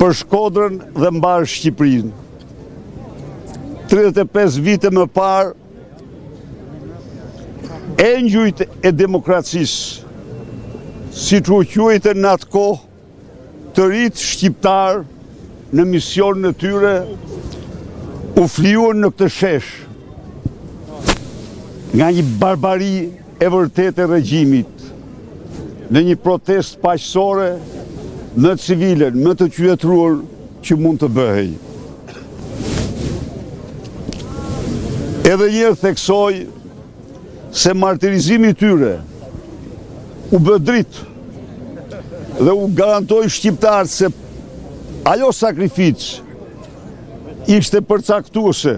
për Shkodrën dhe mbar Shqipërinë. 35 vite më parë, engjujt e demokracisë, si që u quajtën në atë kohë, të rritë shqiptarë në misionin e tyre, u fliuan në këtë shesh, nga një barbari e vërtet e regjimit, në një protest paqësore, më të civilen, më të qytetëruar që mund të bëhej. Edhe njërë theksoj se martirizimi tyre u bë dritë dhe u garantoj shqiptarët se ajo sakrificë ishte përcaktuese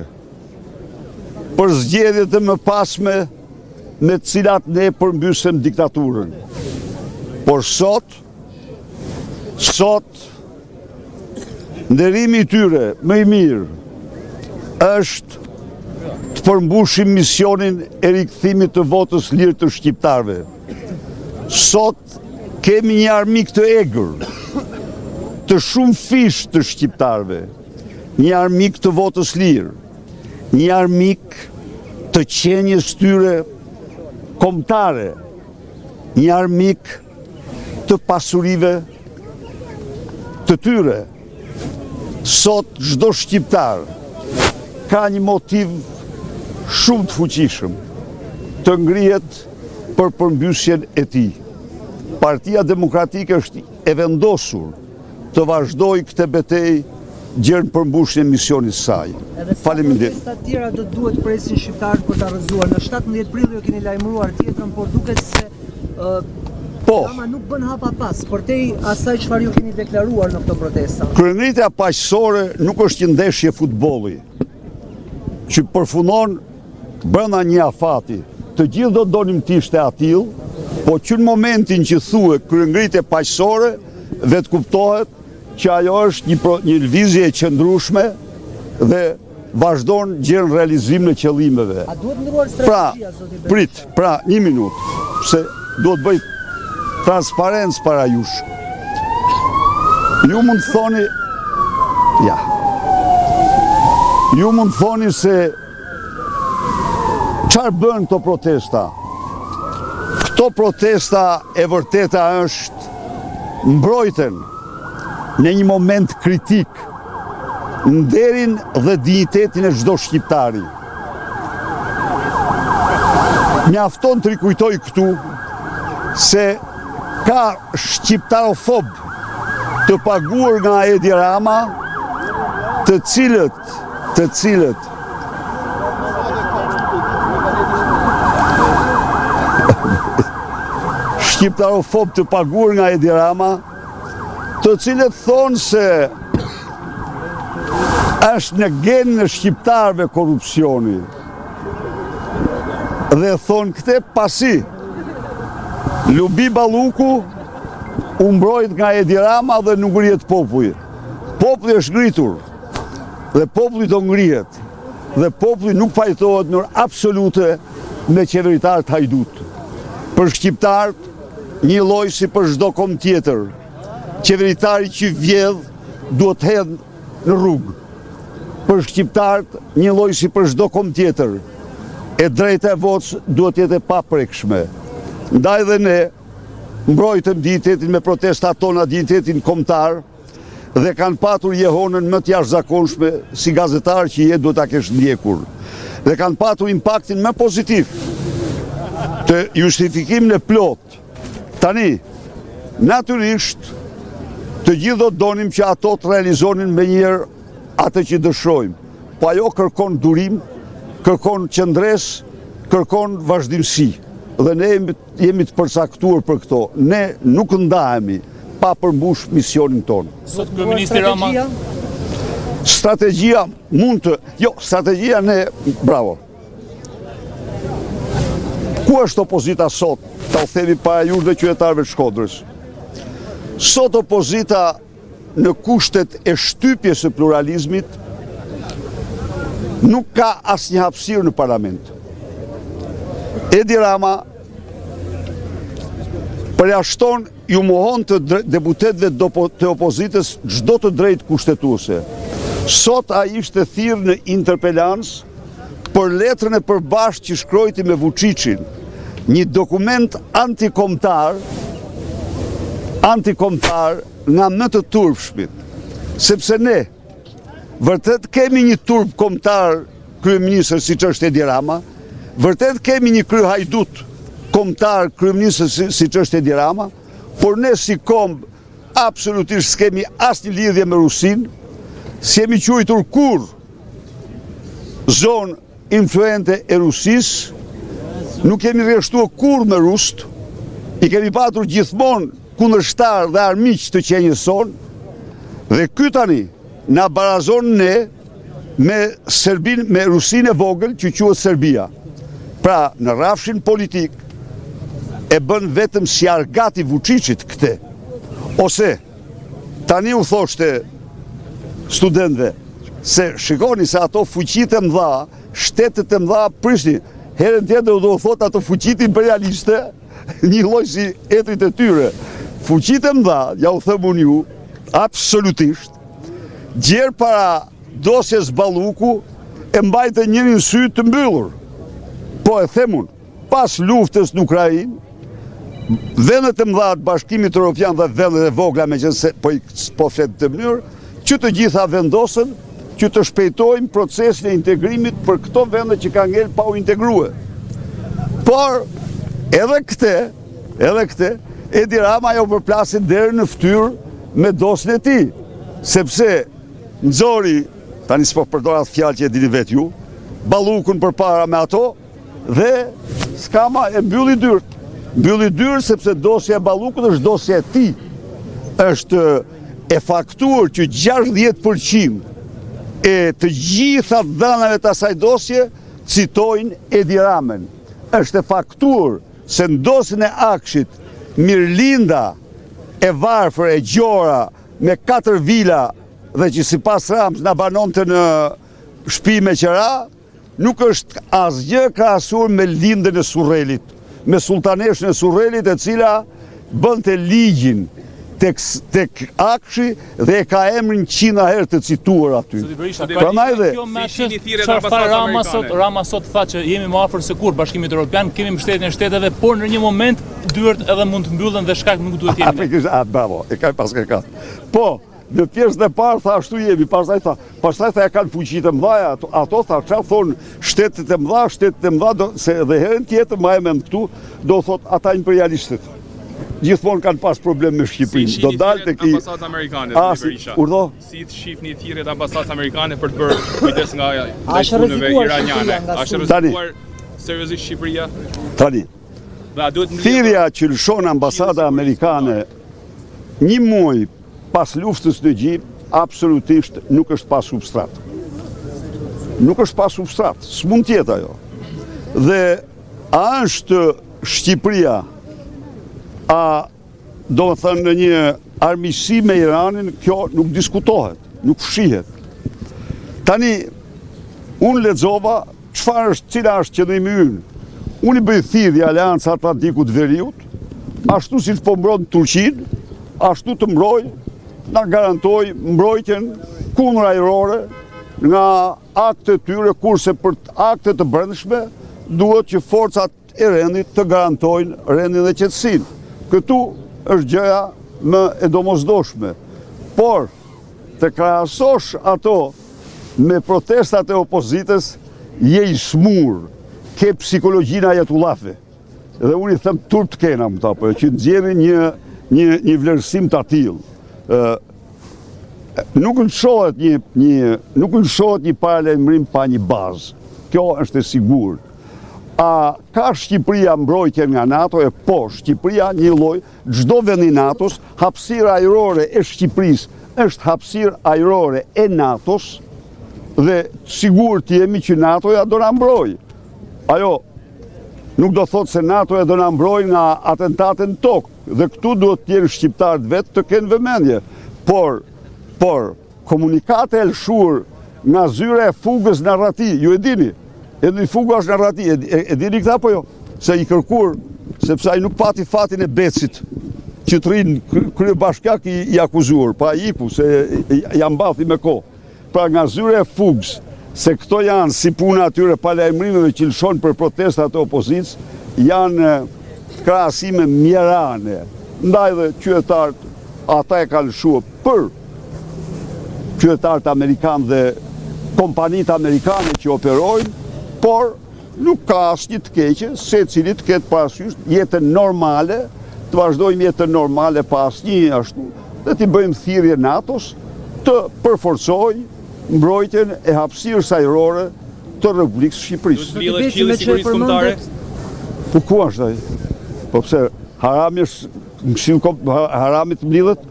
për zgjedhjet e mëpasme me të cilat ne përmbysëm diktaturën. Por sot nderimi i tyre më i mirë është të përmbushim misionin e rikthimit të votës lirë të shqiptarëve. Sot kemi një armik të egër, të shumë fish të shqiptarëve, një armik të votës lirë, një armik të qenjes tyre kombëtare, një armik të pasurive të tyre. Sot çdo shqiptar ka një motiv shumë të fuqishëm të ngrihet për përmbysjen e tij. Partia Demokratike është e vendosur të vazhdojë këtë betejë gjërë përmbushjen e misionit saj. Faleminderit. Sa të tjera do duhet presin shqiptarët për ta rrëzuar. Në 17 prill ju keni lajmëruar tjetrën, por duket se Rama nuk bën hapa pas, përtej asaj çfarë ju keni deklaruar në këto protesta. Kryengritja paqësore nuk është një ndeshje futbolli që përfundon brenda një afati. Të gjithë do donim të ishte atill, po që në momentin që thuhet kryengritje paqësore, vetë kuptohet që ajo është një lëvizje e qëndrueshme dhe vazhdon gjën realizim në qëllimeve. A duhet ndryuar strategjia, zoti Berisha? Pra, një minutë, se duhet bëj transparencë para jush. Ju mund të thoni, ju mund të thoni se çfarë bën këto protesta? Këto protesta e vërteta është mbrojtën në një moment kritik nderin dhe dinjitetin e çdo shqiptari. Mjafton të rikujtoj këtu se ka shqiptarofob të paguar nga Edi Rama, të cilët shqiptarofob të paguar nga Edi Rama, të cilët thonë se është në genë në shqiptarëve korupcioni. Dhe thonë këte pasi Lubi Balluku u mbrojt nga Edi Rama dhe nuk ngrihet populli. Populli është ngritur dhe populli do ngrihet. Dhe populli nuk pajtohet në absolute me qeveritarët hajdut. Për shqiptarët, një lloj si për çdo kom tjetër. Qeveritari që vjedh duhet hedh në rrugë. Për shqiptarët, një lloj si për çdo kom tjetër. E drejta e votës duhet jetë e paprekshme. Ndaj dhe ne mbrojtëm dinjitetin me protestat tona, dinjitetin kombëtar, dhe kanë patur jehonën më të jashtëzakonshme si gazetar që je duhet ta kesh ndjekur. Dhe kanë patur impaktin më pozitiv të justifikimin e plot. Tani, natyrisht, të gjithë do donim që ato të realizonin me njërë atë që dëshojmë. Po ajo kërkon durim, kërkon qëndres, kërkon vazhdimsi. Dhe ne jemi të përcaktuar për këto. Ne nuk ndahemi pa përmbush misionin tonë. Sot kryeministri Rama. Strategjia mund të... Jo, strategjia ne... Bravo. Ku është opozita sot? Ta u themi para jush dhe qytetarëve të Shkodrës. Sot opozita në kushtet e shtypjes së pluralizmit nuk ka asnjë hapësirë në parlament. Edi Rama përjashton ju mohon të deputetëve të opozitës çdo të drejtë kushtetuese. Sot ai ishte thirrë në interpelancë për letrën e përbashkët që shkrojti me Vučićin, një dokument antikombëtar nga më të turpshmit, sepse ne vërtet kemi një turp kombëtar kryeministër siç është Edi Rama, vërtet kemi një kryehajdut kombëtar kryeministër siç është Edi Rama, por ne si komb absolutisht s'kemi asnjë lidhje me Rusinë, s'jemi quajtur kur zonë influente e Rusisë, nuk kemi rreshtuar kur me rusët, i kemi patur gjithmonë kundërshtar dhe armiq të qenjës sonë, dhe ky tani na barazon ne me Rusinë e vogël që quhet Serbia. Pra, në rrafshin politik e bën vetëm si argati Vučićit këtë. Ose tani u thoshte studentëve se shikoni se ato fuqitë e mëdha, shtetet e mëdha prishin. Herën tjetër do thot ato fuqitë imperialiste, një lloj si etrit e tyre. Fuqitë e mëdha, ja u them unë ju, absolutisht, gjerë para dosjes Balluku e mbajtë njërin sy të mbyllur. Po e them unë, pas luftës në Ukrainë, vendet e mëdha të Bashkimit Evropian dhe vendet e vogla meqense po flet të mënyrë, që të gjitha vendosën që të shpejtojmë procesin e integrimit për këto vende që ka ngel pa u integruar. Por edhe këtë Edi Rama jo përplasin deri në fytyrë me dosjen e tij, sepse nxori, tani s'po përdor atë fjalë që e dini vetë ju, Ballukun përpara me ato dhe skama e mbylli dyrt. Mbylli dyrt sepse dosja e Ballukut është dosja e tij. Është e faktuar që 60% e të gjitha dhënave të asaj dosje citojnë Edi Ramën. Është e faktuar se në dosjen e Akshit Mirlinda e varfër e gjora me 4 vila dhe që sipas Ramës na banonte në shtëpi me qera, nuk është asgjë krahasuar me lindën e Surrelit, me sultaneshën e Surrelit e cila bënte ligjin tek Akshi dhe e ka emrin 100 herë të cituar aty. Prandaj dhe Rama sot tha që jemi më afër se kur Bashkimit Evropian, kemi mbështetjen e shteteve, por në një moment dyert edhe mund të mbyllen dhe shkak nuk duhet jemi. Bravo, e ka pas ka. Po, në pjesën e parë tha ashtu jemi, pastaj tha ja kanë fuqitë mëdha, ato tha çfarë thon shtetet e mëdha, se dhe herën tjetër më e mend këtu, do thot ata imperialistët. Gjithmonë kanë pas problem me Shqipërinë. Do dalë tek ambasadës amerikane, Urdo? Si të shihni thirrjet e ambasadës amerikane për të bërë kujdes nga punëve iraniane. A është rrezikuar seriozisht Shqipëria? Tani. Thirrja që lëshon ambasada amerikane një muaj pas luftës në Egjip, absolutisht nuk është pas substrat. Nuk është pas substrat, s'mund tjetë ajo. Dhe a është Shqipëria do më thënë në një armiqësi me Iranin, kjo nuk diskutohet, nuk fshihet. Tani, unë lexova cila është qëllimi ynë. Unë i bëj thirrje Aleanca Atlantikut Veriut, ashtu si po mbron Turqinë, ashtu të mbroj, na garantoj mbrojtjen kundër ajrore nga akte tyre, kurse për akte të brendshme duhet që forcat e rendit të garantojnë rendin dhe qetësinë. Këtu është gjëja më e domosdoshme. Por, të krahasosh ato me protestat e opozitës, je i smur, ke psikologjinë Ajetullahve. Dhe unë i them turp të kena më ta, që nxjerrin një vlerësim të atill. Nuk lëshohet një paralajmërim pa një bazë. Kjo është e sigurt. A ka Shqipëria mbrojtje nga NATO? Po, Shqipëria një lloj, çdo vend i NATO-s, hapësira ajrore e Shqipërisë është hapësirë ajrore e NATO-s dhe sigurt jemi që NATO-ja do na mbrojë. Ajo nuk do thotë se NATO-ja do na mbrojë nga atentate në tokë dhe këtu duhet të jenë shqiptarët vetë të kenë vëmendje. Por komunikate e lëshuar nga zyra e fugës narrativ, ju e dini. Edhe një fuga është narrati, e dini këta po jo? Se i kërkur sepse ai nuk pati fatin e Becit, që të rinë kryebashkiak i akuzuar, pra iku se janë mbathi me kohë. Pra nga zyre e fugës, se këto janë si puna atyre palajmërimeve që lëshon për protestat e opozicës, janë krahasime mjerane, ndaj dhe qytetarët, ata e kanë lëshuar për qytetarët amerikanë dhe kompanitë amerikane që operojnë, por nuk ka asnjë të keqe, se cili të ketë parasysh jetën normale, të vazhdojmë jetën normale pa asnjë ashtu, dhe t'i bëjmë thirrje NATO-s të përforcojë mbrojtjen e hapësirës ajrore të Republikës së Shqipërisë. Lidhet Këshilli i Sigurisë Kombëtare? Po ku është ai? Po pse Harami është Harami të mblidhet?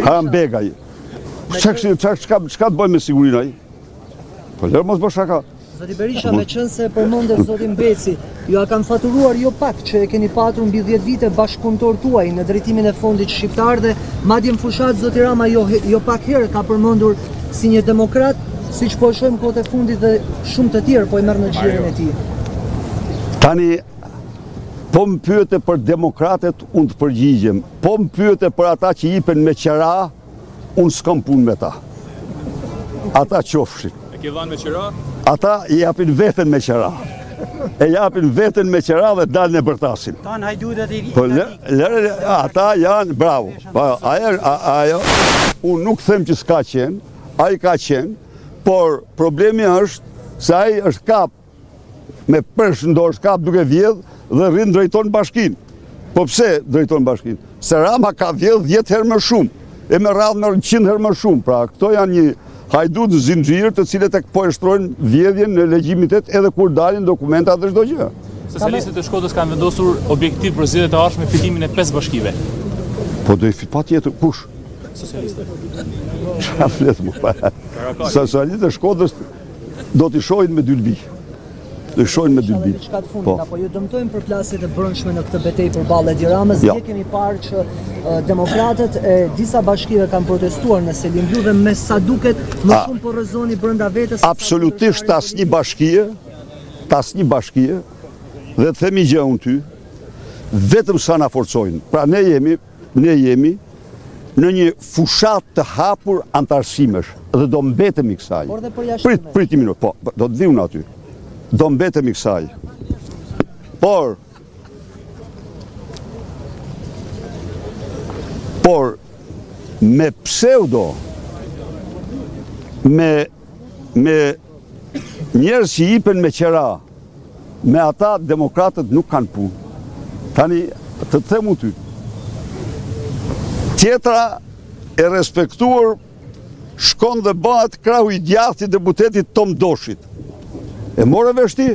Haram Begaj. Çka të bëjmë me sigurinë ai? Po lërë mos bësh shaka. Zoti Berisha, me qënë se përmëndër zotin Beci, ju a kanë faturuar jo pak që e keni patur mbi 10 vite bashkëpunëtor tuaj në drejtimin e fondit shqiptar dhe madje në fushat zoti Rama jo pak herë ka përmendur si një demokrat, siç po e shohim kohët e fundit dhe shumë të tjerë po i merr në xhirin e tij. Tani, po më pyete për demokratet, unë të përgjigjem. Po më pyete për ata që jipen me qera, unë s'kam punë me ta. Ata qofshin. E ke dhënë me qira? Ata i japin veten me qera. E japin veten me qera dhe dalën e bërtasin. Tan hajdudet i Po ata janë bravo. Ajo unë nuk them që s'ka qenë, ai ka qenë, por problemi është se ai është kap me përsh në dorë, kap duke vjedh dhe rrin drejton bashkinë. Po pse drejton bashkinë? Se Rama ka vjedh 10 herë më shumë, e me radhë me 100 herë më shumë. Pra këto janë një hajdut në zinxhir të cilët e po e shtrojnë vjedhjen në legjitimitet edhe kur dalin dokumentat dhe çdo gjë. Socialistët e Shkodrës kanë vendosur objektiv për zgjedhjet e ardhshme fitimin e 5 bashkive. Po do i fit patjetër kush? Socialistët. Çfarë flet më? Socialistët e Shkodrës do t'i shohin me dy lbi. Do i shohin me dy lbi. Çka të fundit apo ju dëmtojmë për plasjet e brendshme në këtë betejë përballë Edi Ramës. Ne kemi parë që demokratët e disa bashkive kanë protestuar në Selimlu dhe me sa duket më shumë po rrezoni brenda vetes. Absolutisht asnjë bashkie, dhe të themi gjë unë ty, vetëm sa na forcojnë. Pra ne jemi në një fushat të hapur antarësimesh dhe do mbetemi kësaj. Por dhe përjashtimet. Prit një minutë, po, do të viun aty. Do mbetemi kësaj. Por me pseudo, me njerëz që jipen me qera, me ata demokratët nuk kanë punë. Tani, të themu ty, tjetra e respektuar shkon dhe bëhet krahu i djathtë i deputetit Tom Doshit. E more vesh ti?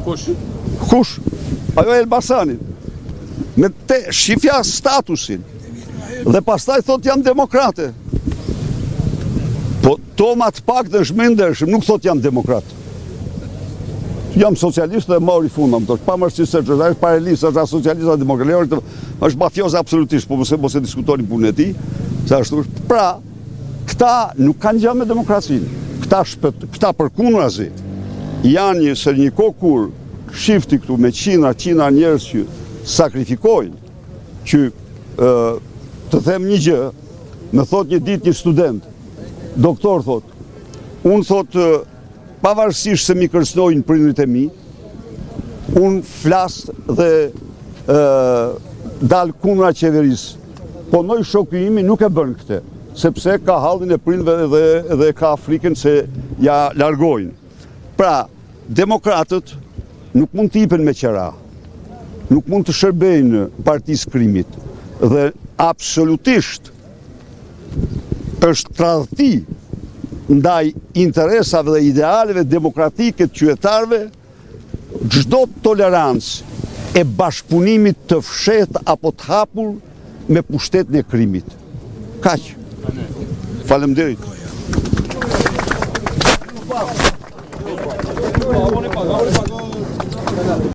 Kush? Ajo Elbasanit. Me te shifja statusin. Dhe pastaj thot janë demokrate. Po Tomat pak të shmendeshëm nuk thot janë demokrat. Jam socialist dhe mori fundam, pa mërësisht se që është parelis, është socialista demokrat, është mafioz absolutisht, po mos e diskutoni punën e ti, se ashtu është. Pra, këta nuk kanë gjë me demokracinë. Këta përkundrazi janë një kohë kur shifti këtu me qindra njerëz që sakrifikojnë, që të them një gjë, me thot një ditë një student, doktor thot, unë thot, pavarësisht se mi kërcënojnë prindrit e mi, unë flas dhe dal kundra qeverisë. Po noi shoku imi nuk e bën këtë, sepse ka hallin e prindve dhe ka frikën se ja largojnë. Pra, demokratët nuk mund t'ipen me qera, nuk mund të shërbejnë partisë krimit, dhe absolutisht është tradhti ndaj interesave dhe idealeve demokratike të qytetarëve çdo tolerancë e bashkëpunimit të fshehtë apo të hapur me pushtetin e krimit. Kaq. Faleminderit.